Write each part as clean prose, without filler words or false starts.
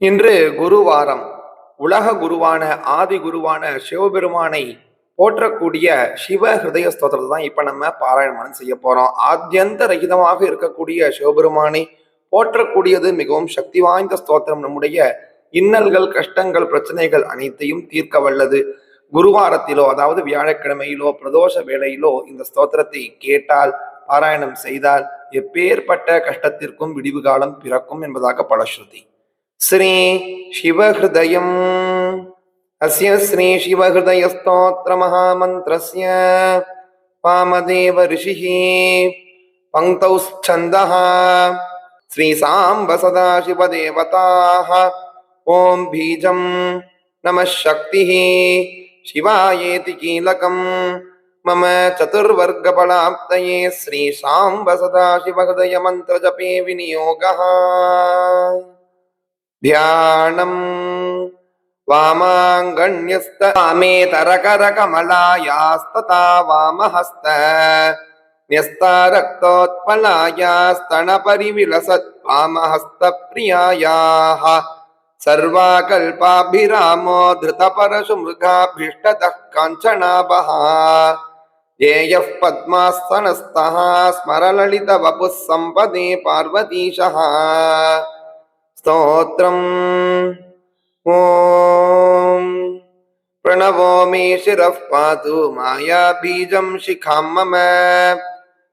இன்று குருவாரம். உலக குருவான ஆதி குருவான சிவபெருமானை போற்றக்கூடிய சிவ ஹிருதய ஸ்தோத்திரத்தை தான் இப்ப நம்ம பாராயணம் செய்ய போறோம். ஆத்யந்த ரகிதமாக இருக்கக்கூடிய சிவபெருமானை போற்றக்கூடியது மிகவும் சக்தி வாய்ந்த ஸ்தோத்திரம். நம்முடைய இன்னல்கள், கஷ்டங்கள், பிரச்சனைகள் அனைத்தையும் தீர்க்க வல்லது. குருவாரத்திலோ, அதாவது வியாழக்கிழமையிலோ, பிரதோஷ வேளையிலோ இந்த ஸ்தோத்திரத்தை கேட்டால், பாராயணம் செய்தால் எப்பேற்பட்ட கஷ்டத்திற்கும் விடிவு காலம் பிறக்கும் என்பதாக பலஸ்ருதி. श्री शिवहृदयम् अस्य श्री शिवहृदयस्तोत्र महामन्त्रस्य वामदेव ऋषिः पंक्तौ छन्दः श्री सांब सदाशिवदेवताः ओं बीजं नमः शक्तिः शिवायेति कीलकं मम चतुर्वर्गफलाप्तये श्री सांब सदाशिवहृदय मंत्र जपे विनियोगः। ध्यानम् वामाङ्गण्यस्त वामेतरकरकमलायास्तथा वामहस्त न्यस्तारक्तोत्पलायास्तनपरिविलसत् वामहस्तप्रियायाः सर्वाकल्पाभिरामो धृतपरशु मृगाभीष्टतः काञ्चनाभः येयः पद्मासनस्थः स्मरललितवपुः सम्पदे पार्वतीशः। स्तोत्रम् ॐ प्रणवो मे शिरः पातु मायाबीजं शिखां मम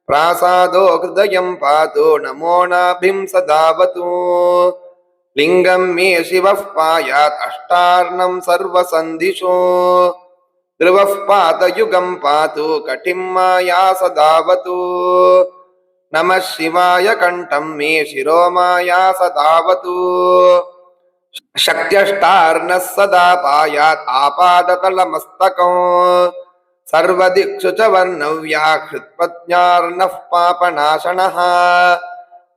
प्रासादो हृदयं पातु नमो नाभिं सदावतु लिङ्गं मे शिवः पायात् अष्टार्णं सर्वसन्धिषु ध्रुवः पातयुगं पातु कटिं माया सदावतु नमः शिवाय कंठं मे शिरो माया सदावतु शक्त्यष्टार्नः सदा पायात् आपादतलमस्तकं सर्वदिक्षु च वर्णव्याहृत्पत्न्यार्नः पापनाशनः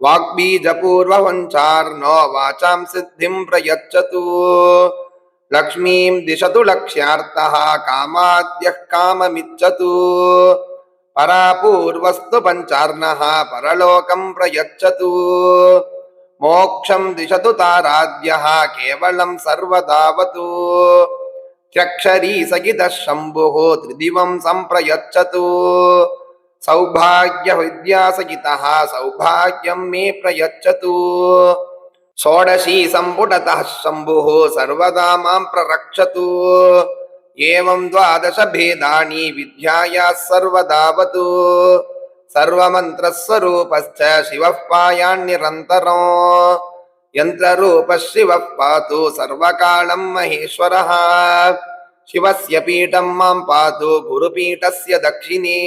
वाग्बीजपूर्ववञ्चार्नो वाचां सिद्धिं प्रयच्छतु लक्ष्मीं दिशतु लक्ष्यार्थः कामाद्यः काममिच्छतु परापूर्वस्तु पंचार्णः परलोकं प्रयच्छतु मोक्षं दिशतु ताराद्यः केवलं सर्वदावतु त्र्यक्षरी सहितः शम्भुः त्रिदिवं संप्रयच्छतु सौभाग्य विद्यासहितः सौभाग्यं मे प्रयच्छतु षोडशी सम्पुटतः शम्भुः सर्वदा मां प्ररक्षतु एवं द्वादश भेदानि विद्यायाः सर्वदावतु सर्वमन्त्रस्वरूपश्च शिवः पायान्निरन्तरो यन्त्ररूपः शिवः पातु सर्वकालं महेश्वरः शिवस्य पीठं मां पातु गुरुपीठस्य दक्षिणे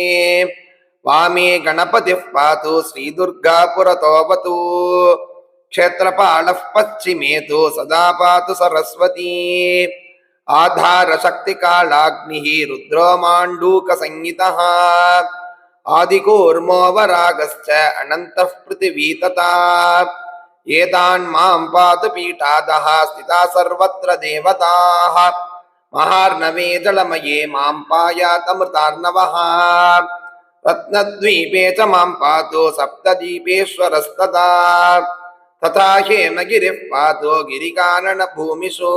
वामे गणपतिः पातु श्रीदुर्गा पुरतोऽवतु क्षेत्रपालः पश्चिमे तु सदा पातु सरस्वती आधार शक्ति कालाग्निः रुद्रो माण्डूक संहितः आदिकूर्मो वरागश्च अनन्तः पृथिवी तथा एतान् मां पातु पीठादः स्थिता सर्वत्र देवताः महार्णवे जलमये मां पायातमृतार्णवः रत्नद्वीपे च मां पातु सप्तदीपेश्वरस्तथा तथा हेमगिरिः पातु गिरिकाननभूमिषु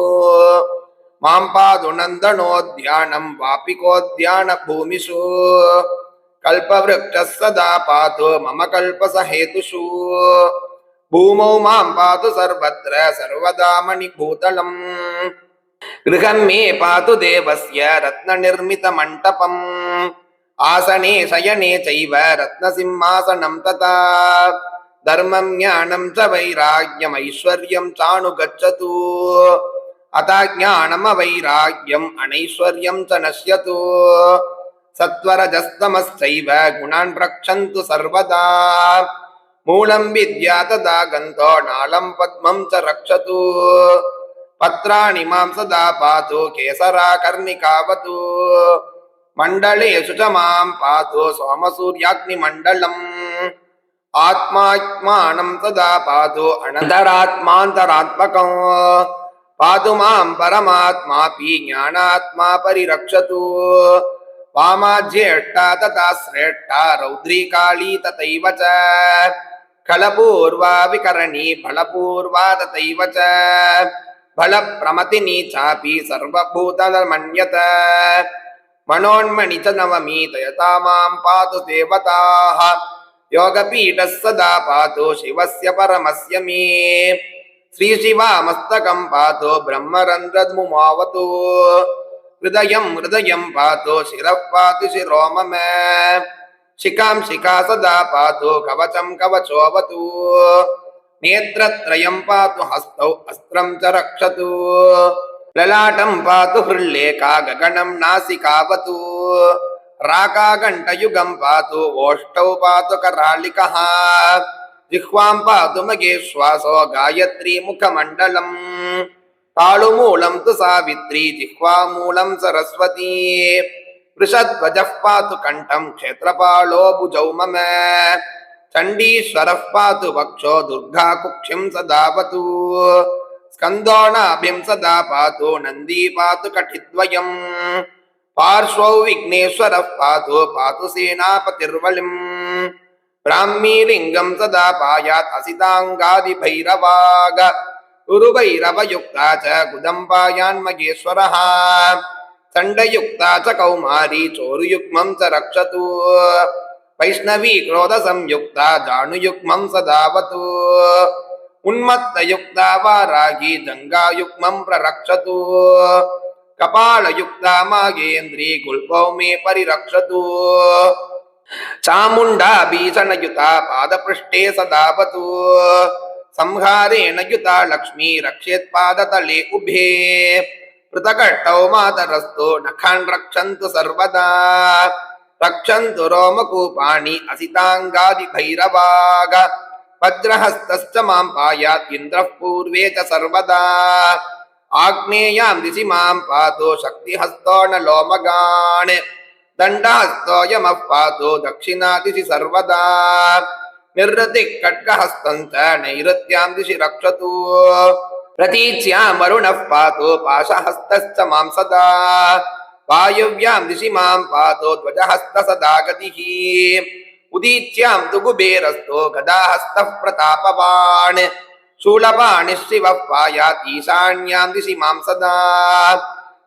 मां पातु नन्दनोद्यानं वापिकोद्यानभूमिषु कल्पवृक्षः सदा पातु मम कल्पसहेतुषु भूमौ मां पातु सर्वत्र सर्वदा मणिभूतलम् गृहं मे पातु देवस्य रत्ननिर्मितमण्टपम् आसने शयने चैव रत्नसिंहासनं तथा धर्मं ज्ञानं च वैराग्यमैश्वर्यं चानुगच्छतु अथा ज्ञानमवैराग्यम् अनैश्वर्यं च नश्यतु सत्वरजस्तमश्चैव गुणान् रक्षन्तु सर्वदा मूलं विद्या तदा गन्तो नालं पद्मं च रक्षतु पत्राणि मां सदा पातु केसराकर्णिकावतु मण्डलेषु च मां पातु सोमसूर्याग्निमण्डलम् आत्मात्मानं सदा पातु अनन्तरात्मान्तरात्मकम् पातु मां परमात्मापि ज्ञानात्मा परिरक्षतु वामा ज्येष्ठा तथा श्रेष्ठा रौद्री काली तथैव च कलपूर्वा विकरणी फलपूर्वा तथैव च फलप्रमतिनी चापि सर्वभूतमन्यत मनोन्मणि च नवमी तयता मां पातु देवताः योगपीठः सदा पातु शिवस्य परमस्य मे श्रीशिवामस्तकं पातु ब्रह्मरन्ध्रमुमावतु हृदयं हृदयं पातु शिरः पातु शिरो मम शिखां शिखा सदा पातु कवचं कवचोऽवतु नेत्रत्रयं पातु हस्तौ अस्त्रं च रक्षतु ललाटं पातु हृल्लेखा गगनं नासिकावतु राकाघण्टयुगं पातु ओष्ठौ पातु करालिकः जिह्वां पातु मगेश्वासो गायत्री मुखमण्डलम् तालुमूलं तु सावित्री जिह्वामूलं सरस्वती वृषध्वजः पातु कण्ठं क्षेत्रपालो भुजौ मम चण्डीश्वरः पातु वक्षो दुर्गा कुक्षिं सदावतु स्कन्दो नाभिं सदा पातु नन्दी पातु कटिद्वयम् पार्श्वौ विघ्नेश्वरः पातु पातु सेनापतिर्वलिम् ब्राह्मी लिङ्गं सदा पायात् असिताङ्गादिभैरवाग गुरुभैरवयुक्ता च गुदम्बायान्मगेश्वरः चण्डयुक्ता च कौमारी चोरुयुग्मं च रक्षतु वैष्णवी क्रोधसंयुक्ता जानुयुग्मं सदावतु उन्मत्तयुक्ता वारागी जङ्गायुग्मं प्ररक्षतु कपालयुक्ता मागेन्द्री गुल्पौ मे परिरक्षतु चामुण्डा भीषणयुता पादपृष्ठे सदावतु संहारेण युता लक्ष्मी रक्षेत्पादतले उभे पृथकट्टौ मातरस्तु नखान् रक्षन्तु सर्वदा रक्षन्तु रोमकूपाणि असिताङ्गादिभैरवाग वज्रहस्तश्च मां पायात् इन्द्रः पूर्वे च सर्वदा आग्नेयां दिशि मां पातु शक्तिहस्तो न लोमगान् दण्डहस्तो यमः पातु दक्षिणादिशि सर्वदा निर्ऋतिः खड्गहस्तं च नैऋत्यां दिशि रक्षतु प्रतीच्यां वरुणः पातु पाशहस्तश्च मां सदा वायुव्यां दिशि मां पातु ध्वजहस्त सदा गतिः उदीच्यां तु कुबेरस्तु गदाहस्तः प्रतापवान् शूलपाणिः शिवः पायात् ईशान्यां दिशि मां सदा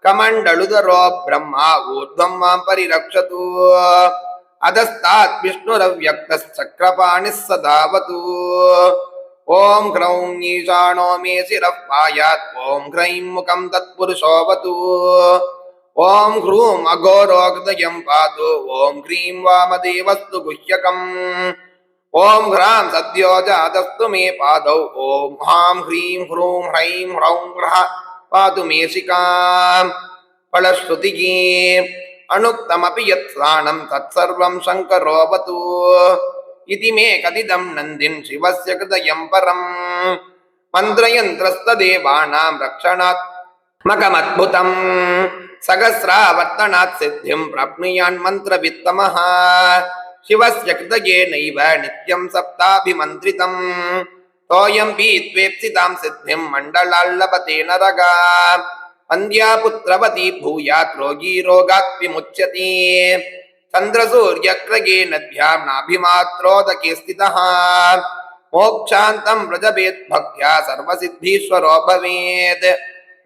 कमण्डलुधरो ब्रह्मा ऊर्ध्वं मां परिरक्षतु अधस्तात् विष्णुरव्यक्तश्चक्रपाणिः सदावतु ॐ ह्रौं ईशानो मे शिरः पायात् ॐ ह्रैं मुखं तत्पुरुषोऽवतु ॐ ह्रूं अघोरो हृदयं पातु ॐ ह्रीं वामदेवस्तु गुह्यकम् ॐ ह्रां सद्यो जातस्तु मे पादौ ॐ हां ह्रीं ह्रूं ह्रैं ह्रौं ह्रः पातु मे शिखाम् फलश्रुतिः अनुक्तमपि यत्स्नानं तत्सर्वं शङ्करोऽवतु इति मे कथितं नन्दिन् शिवस्य हृदयं परम् मन्त्रयन्त्रस्तदेवानां रक्षणात्मकमद्भुतम् सहस्रावर्तनात् सिद्धिं प्राप्नुयान् मन्त्रवित्तमः शिवस्य हृदयेनैव नित्यं सप्ताभिमन्त्रितम् तोयं पीत्वेप्सितां सिद्धिं मण्डलाल्लभते नरः वन्द्या पुत्रवती भूयात् रोगी रोगात् विमुच्यते चन्द्रसूर्यग्रगे नद्यां नाभिमात्रोदके स्थितः मोक्षान्तं व्रजभेत् भक्त्या सर्वसिद्धीश्वरो भवेत्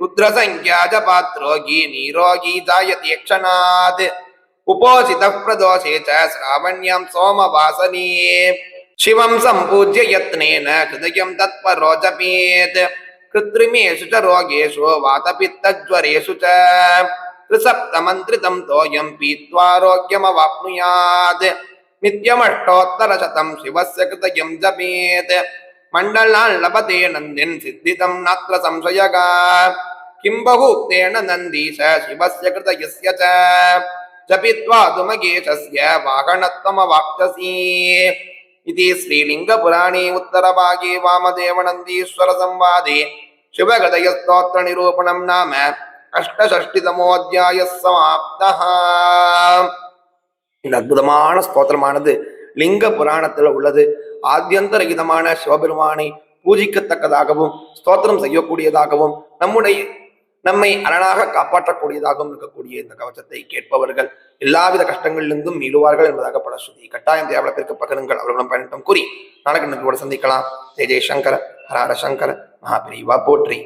रुद्रसंज्ञा जपात् रोगी निरोगी जायते क्षणात् उपोषितः प्रदोषे च श्रावण्यां सोमवासने शिवं सम्पूज्य यत्नेन हृदयं तत्परो जपेत् कृत्रिमेषु च रोगेषु वातपित्तज्वरेषु च त्रिसप्तमन्त्रितं तोयं पीत्वारोग्यमवाप्नुयात् नित्यमष्टोत्तरशतं शिवस्य हृदयं जपेत् मण्डलान् लभते नन्दिन् सिद्धितं नात्र संशयः किं बहुक्तेन नन्दीश शिवस्य हृदयस्य च जपित्वा तु मगेशस्य वाहनत्वमवाप्स्यसि इति श्रीलिङ्गपुराणे उत्तरभागे वामदेवनन्दीश्वर संवादे शिवहृदयस्तोत्रनिरूपणं नाम अष्टषष्टितमोऽध्यायः समाप्तः. இந்த அற்புதமான ஸ்தோத்திரமானது லிங்க புராணத்தில் உள்ளது. ஆத்யந்தரகிதமான சிவபெருமானை பூஜிக்கத்தக்கதாகவும் ஸ்தோத்திரம் செய்யக்கூடியதாகவும் நம்மை அரணாக காப்பாற்றக்கூடியதாகவும் இருக்கக்கூடிய இந்த கவசத்தை கேட்பவர்கள் எல்லாவித கஷ்டங்களிலிருந்தும் மீளுவார்கள் என்பதாக பலஸ்ருதி. கட்டாயம் தேவலத்திற்கு பகிருங்கள், அவர்களும் பயணிட்டம் கூறி நாளைக்கு கூட சந்திக்கலாம். ஜெய ஜெயசங்கர, ஹர ஹர சங்கர, மகாபிரிவா போற்றி.